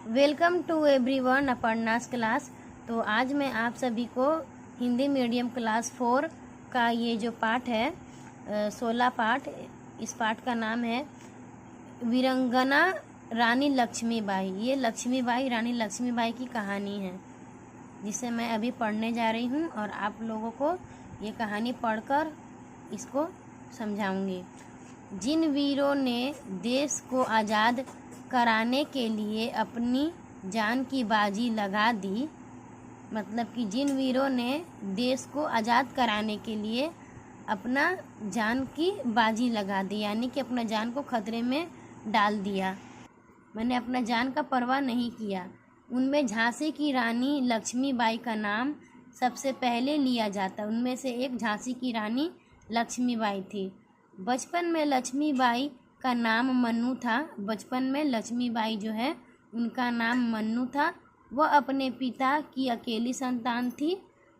Welcome to everyone Aparna's class. तो आज मैं आप सभी को हिंदी मीडियम क्लास 4 का ये जो पाठ है 16 पाठ, इस पाठ का नाम है वीरांगना रानी लक्ष्मीबाई। ये लक्ष्मीबाई रानी लक्ष्मीबाई की कहानी है जिसे मैं अभी पढ़ने जा रही हूँ और आप लोगों को ये कहानी पढ़कर इसको समझाऊंगी। जिन वीरों ने देश को आज़ाद कराने के लिए अपनी जान की बाजी लगा दी, मतलब कि जिन वीरों ने देश को आज़ाद कराने के लिए अपना जान की बाजी लगा दी, यानी कि अपना जान को खतरे में डाल दिया, मैंने अपना जान का परवाह नहीं किया, उनमें झांसी की रानी लक्ष्मीबाई का नाम सबसे पहले लिया जाता। उनमें से एक झांसी की रानी लक्ष्मीबाई थी। बचपन में लक्ष्मीबाई का नाम मन्नू था। बचपन में लक्ष्मीबाई जो है उनका नाम मन्नू था। वह अपने पिता की अकेली संतान थी।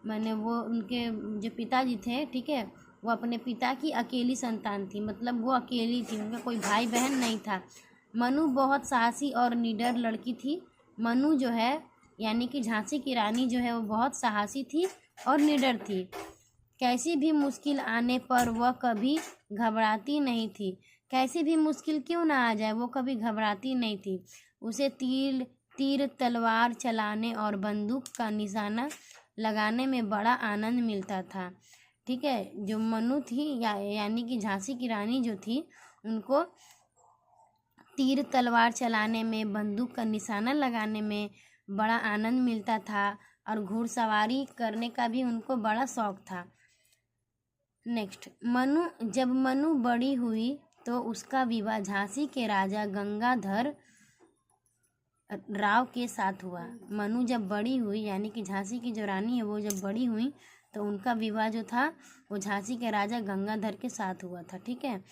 वो उनके जो पिताजी थे, ठीक है, वो अपने पिता की अकेली संतान थी, मतलब वो अकेली थी, उनका कोई भाई बहन नहीं था। मन्नू बहुत साहसी और निडर लड़की थी। मन्नू जो है यानी कि झांसी की रानी जो है वो बहुत साहसी थी और निडर थी। कैसी भी मुश्किल आने पर वह कभी घबराती नहीं थी। कैसी भी मुश्किल क्यों ना आ जाए, वो कभी घबराती नहीं थी। उसे तीर तलवार चलाने और बंदूक का निशाना लगाने में बड़ा आनंद मिलता था। ठीक है, जो मन्नू थी यानी कि झांसी की रानी जो थी, उनको तीर तलवार चलाने में, बंदूक का निशाना लगाने में बड़ा आनंद मिलता था और घुड़सवारी करने का भी उनको बड़ा शौक था। नेक्स्ट, जब मनु बड़ी हुई तो उसका विवाह झांसी के राजा गंगाधर राव के साथ हुआ। मनु जब बड़ी हुई यानी कि झांसी की जो रानी है वो जब बड़ी हुई तो उनका विवाह जो था वो झांसी के राजा गंगाधर के साथ हुआ था। ठीक है,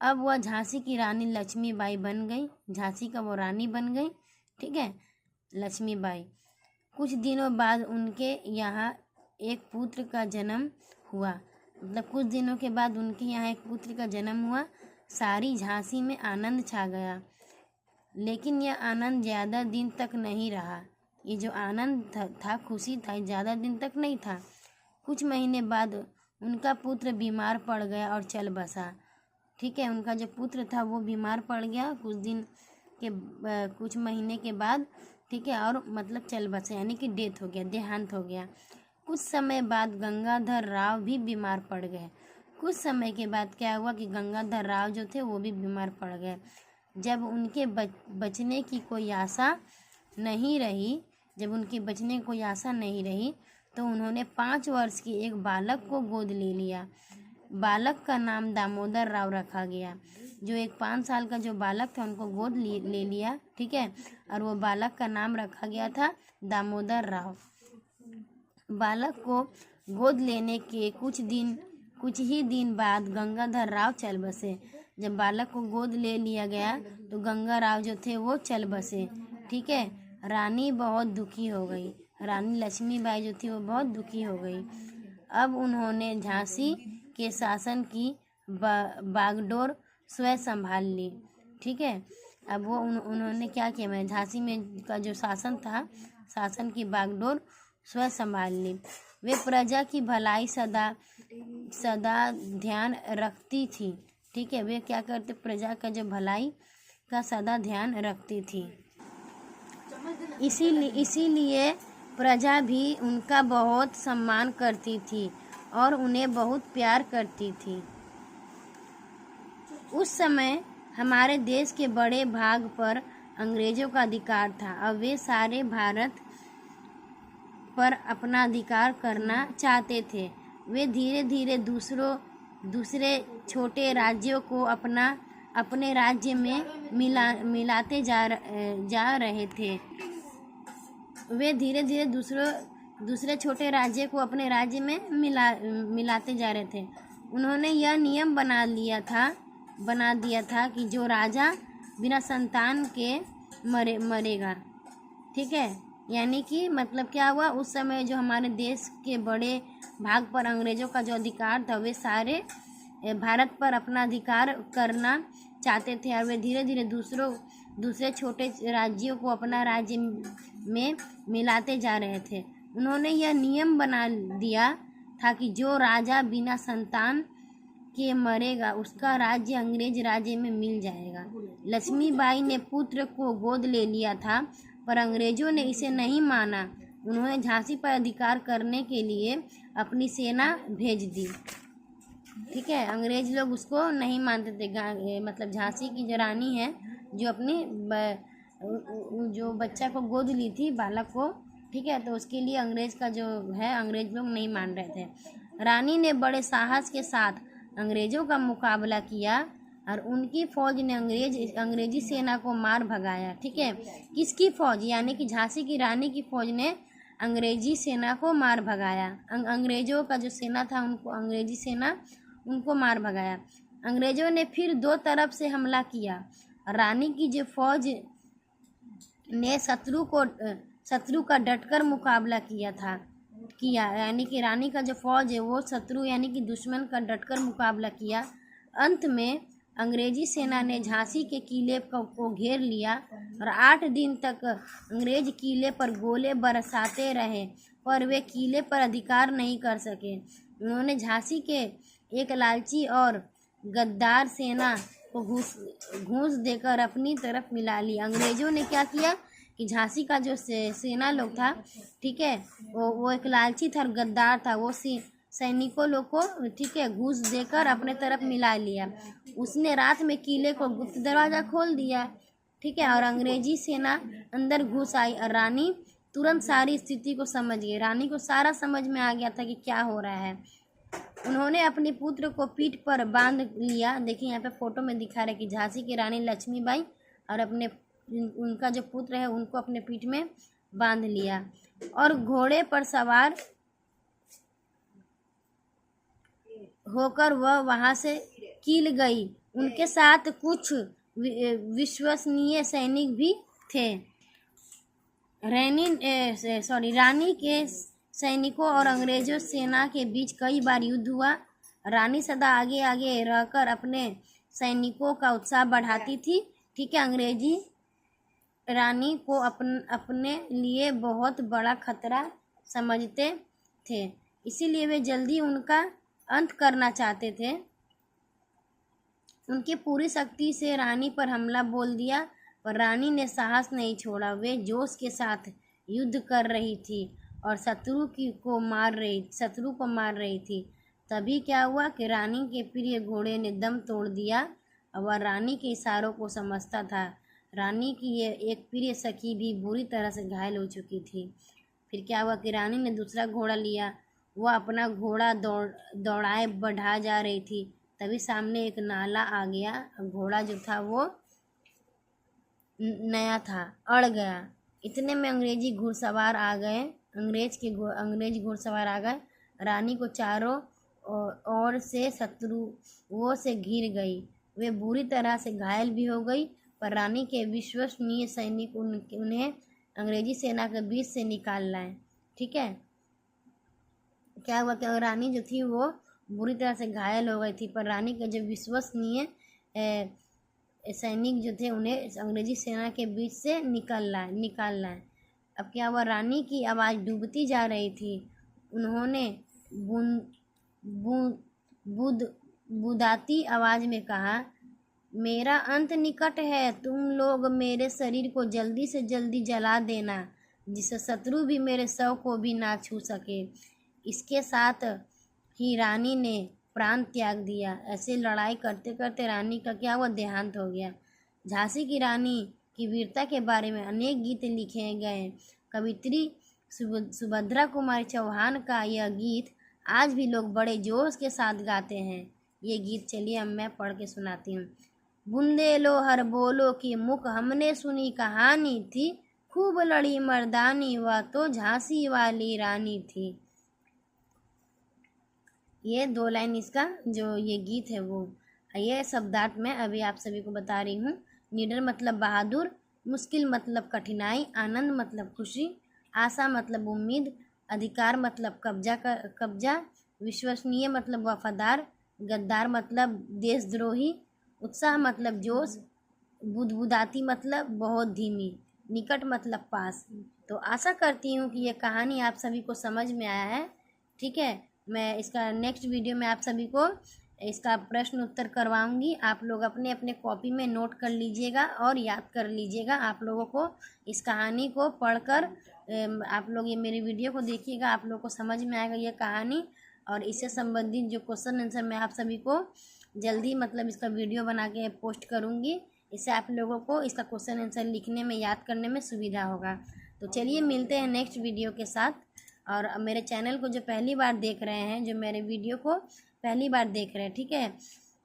अब वह झांसी की रानी लक्ष्मीबाई बन गई। झांसी का वो रानी बन गई, ठीक है, लक्ष्मीबाई। कुछ दिनों बाद उनके यहाँ एक पुत्र का जन्म हुआ, मतलब कुछ दिनों के बाद उनके यहाँ एक पुत्र का जन्म हुआ। सारी झांसी में आनंद छा गया, लेकिन यह आनंद ज़्यादा दिन तक नहीं रहा। ये जो आनंद था, खुशी था, ज़्यादा दिन तक नहीं था। कुछ महीने बाद उनका पुत्र बीमार पड़ गया और चल बसा। ठीक है, उनका जो पुत्र था वो बीमार पड़ गया कुछ महीने के बाद, ठीक है, और मतलब चल बसा यानी कि डेथ हो गया, देहांत हो गया। कुछ समय बाद गंगाधर राव भी बीमार पड़ गए। कुछ समय के बाद क्या हुआ कि गंगाधर राव जो थे वो भी बीमार पड़ गए। जब उनके बचने की कोई आशा नहीं रही तो उन्होंने 5 वर्ष के एक बालक को गोद ले लिया। बालक का नाम दामोदर राव रखा गया। जो एक 5 साल का जो बालक था उनको गोद ले लिया, ठीक है, और वो बालक का नाम रखा गया था दामोदर राव। बालक को गोद लेने के कुछ ही दिन बाद गंगाधर राव चल बसे। जब बालक को गोद ले लिया गया तो गंगा राव जो थे वो चल बसे। ठीक है, रानी बहुत दुखी हो गई। रानी लक्ष्मीबाई जो थी वो बहुत दुखी हो गई। अब उन्होंने झांसी के शासन की बागडोर स्वयं संभाल ली। ठीक है, अब वो उन्होंने क्या किया, झांसी में का जो शासन था, शासन की बागडोर स्वयं संभाल ली। वे प्रजा की भलाई सदा ध्यान रखती थी। ठीक है, वे क्या करते, प्रजा का जो भलाई का सदा ध्यान रखती थी। इसीलिए प्रजा भी उनका बहुत सम्मान करती थी और उन्हें बहुत प्यार करती थी। उस समय हमारे देश के बड़े भाग पर अंग्रेजों का अधिकार था। अब वे सारे भारत पर अपना अधिकार करना चाहते थे। वे धीरे धीरे दूसरे छोटे राज्यों को अपने राज्य में मिलाते जा रहे थे। वे धीरे धीरे दूसरे छोटे राज्य को अपने राज्य में मिलाते जा रहे थे। उन्होंने यह नियम बना दिया था कि जो राजा बिना संतान के मरेगा। ठीक है, यानी कि मतलब क्या हुआ, उस समय जो हमारे देश के बड़े भाग पर अंग्रेजों का जो अधिकार था, वे सारे भारत पर अपना अधिकार करना चाहते थे और वे धीरे धीरे दूसरे छोटे राज्यों को अपना राज्य में मिलाते जा रहे थे। उन्होंने यह नियम बना दिया था कि जो राजा बिना संतान के मरेगा उसका राज्य अंग्रेज राज्य में मिल जाएगा। लक्ष्मीबाई ने पुत्र को गोद ले लिया था, पर अंग्रेजों ने इसे नहीं माना। उन्होंने झांसी पर अधिकार करने के लिए अपनी सेना भेज दी। ठीक है, अंग्रेज लोग उसको नहीं मानते थे। मतलब झांसी की जो रानी है, जो अपनी जो बच्चा को गोद ली थी, बालक को, ठीक है, तो उसके लिए अंग्रेज का जो है, अंग्रेज लोग नहीं मान रहे थे। रानी ने बड़े साहस के साथ अंग्रेजों का मुकाबला किया और उनकी फौज ने अंग्रेजी सेना को मार भगाया। ठीक है, किसकी फौज? यानी कि झांसी की रानी की फौज ने अंग्रेजी सेना को मार भगाया। अंग्रेजों का जो सेना था, अंग्रेजी सेना उनको मार भगाया। अंग्रेजों ने फिर दो तरफ से हमला किया। रानी की जो फौज ने शत्रु का डटकर मुकाबला किया, यानी कि रानी का जो फौज है वो शत्रु यानी कि दुश्मन का डटकर मुकाबला किया। अंत में अंग्रेजी सेना ने झांसी के किले को घेर लिया और 8 दिन तक अंग्रेज किले पर गोले बरसाते रहे, पर वे किले पर अधिकार नहीं कर सके। उन्होंने झांसी के एक लालची और गद्दार सेना को घूस देकर अपनी तरफ मिला लिया। अंग्रेजों ने क्या किया कि झांसी का जो सेना लोग था, ठीक है, वो एक लालची था और गद्दार था। वो सैनिकों लोग को, ठीक है, घूस देकर अपने तरफ मिला लिया। उसने रात में किले को गुप्त दरवाज़ा खोल दिया। ठीक है, और अंग्रेजी सेना अंदर घुस आई और रानी तुरंत सारी स्थिति को समझ गई। रानी को सारा समझ में आ गया था कि क्या हो रहा है। उन्होंने अपने पुत्र को पीठ पर बांध लिया। देखिए यहाँ पे फोटो में दिखा रहे कि झांसी की रानी लक्ष्मीबाई और उनका जो पुत्र है उनको अपने पीठ में बांध लिया और घोड़े पर सवार होकर वह वहां से कील गई। उनके साथ कुछ विश्वसनीय सैनिक भी थे। रानी के सैनिकों और अंग्रेजों सेना के बीच कई बार युद्ध हुआ। रानी सदा आगे आगे रहकर अपने सैनिकों का उत्साह बढ़ाती थी। ठीक है, अंग्रेजी रानी को अपने लिए बहुत बड़ा खतरा समझते थे, इसीलिए वे जल्दी उनका अंत करना चाहते थे। उनकी पूरी शक्ति से रानी पर हमला बोल दिया, पर रानी ने साहस नहीं छोड़ा। वे जोश के साथ युद्ध कर रही थी और शत्रु को मार रही थी। तभी क्या हुआ कि रानी के प्रिय घोड़े ने दम तोड़ दिया और वह रानी के इशारों को समझता था। रानी की ये एक प्रिय सखी भी बुरी तरह से घायल हो चुकी थी। फिर क्या हुआ कि रानी ने दूसरा घोड़ा लिया। वह अपना घोड़ा दौड़ाए बढ़ा जा रही थी। तभी सामने एक नाला आ गया। घोड़ा जो था वो नया था, अड़ गया। इतने में अंग्रेज घुड़सवार आ गए। रानी को चारों ओर से शत्रुओं से घिर गई। वे बुरी तरह से घायल भी हो गई, पर रानी के विश्वसनीय सैनिक उन्हें अंग्रेजी सेना के बीच से निकाल लाए। ठीक है, क्या हुआ कि रानी जो थी वो बुरी तरह से घायल हो गई थी, पर रानी के जो विश्वसनीय सैनिक जो थे उन्हें अंग्रेजी सेना के बीच से निकाल लाए। अब क्या हुआ, रानी की आवाज़ डूबती जा रही थी। उन्होंने बुदाती आवाज़ में कहा, मेरा अंत निकट है। तुम लोग मेरे शरीर को जल्दी से जल्दी जला देना, जिससे शत्रु भी मेरे शव को भी ना छू सके। इसके साथ ही रानी ने प्राण त्याग दिया। ऐसे लड़ाई करते करते रानी का क्या हुआ, देहांत हो गया। झांसी की रानी की वीरता के बारे में अनेक गीत लिखे गए। कवित्री सुभद्रा कुमारी चौहान का यह गीत आज भी लोग बड़े जोश के साथ गाते हैं। ये गीत चलिए अब मैं पढ़ के सुनाती हूँ। बुंदेलो हर बोलो की मुख हमने सुनी कहानी थी, खूब लड़ी मर्दानी वह तो झांसी वाली रानी थी। ये 2 लाइन इसका जो ये गीत है वो ये शब्दार्थ में अभी आप सभी को बता रही हूँ। निडर मतलब बहादुर, मुश्किल मतलब कठिनाई, आनंद मतलब खुशी, आशा मतलब उम्मीद, अधिकार मतलब कब्जा, विश्वसनीय मतलब वफादार, गद्दार मतलब देशद्रोही, उत्साह मतलब जोश, बुदबुदाती मतलब बहुत धीमी, निकट मतलब पास। तो आशा करती हूँ कि ये कहानी आप सभी को समझ में आया है। ठीक है, मैं इसका नेक्स्ट वीडियो में आप सभी को इसका प्रश्न उत्तर करवाऊंगी। आप लोग अपने अपने कॉपी में नोट कर लीजिएगा और याद कर लीजिएगा। आप लोगों को इस कहानी को पढ़कर आप लोग ये मेरी वीडियो को देखिएगा, आप लोग को समझ में आएगा ये कहानी। और इससे संबंधित जो क्वेश्चन आंसर मैं आप सभी को जल्दी मतलब इसका वीडियो बना के पोस्ट करूँगी। इससे आप लोगों को इसका क्वेश्चन आंसर लिखने में, याद करने में सुविधा होगा। तो चलिए मिलते हैं नेक्स्ट वीडियो के साथ। और मेरे चैनल को जो पहली बार देख रहे हैं, जो मेरे वीडियो को पहली बार देख रहे हैं, ठीक है,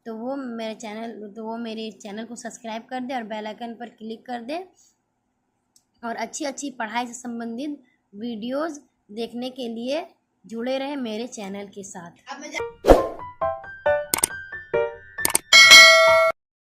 तो वो मेरे चैनल को सब्सक्राइब कर दे और बेल आइकन पर क्लिक कर दे। और अच्छी अच्छी पढ़ाई से संबंधित वीडियोज़ देखने के लिए जुड़े रहे मेरे चैनल के साथ।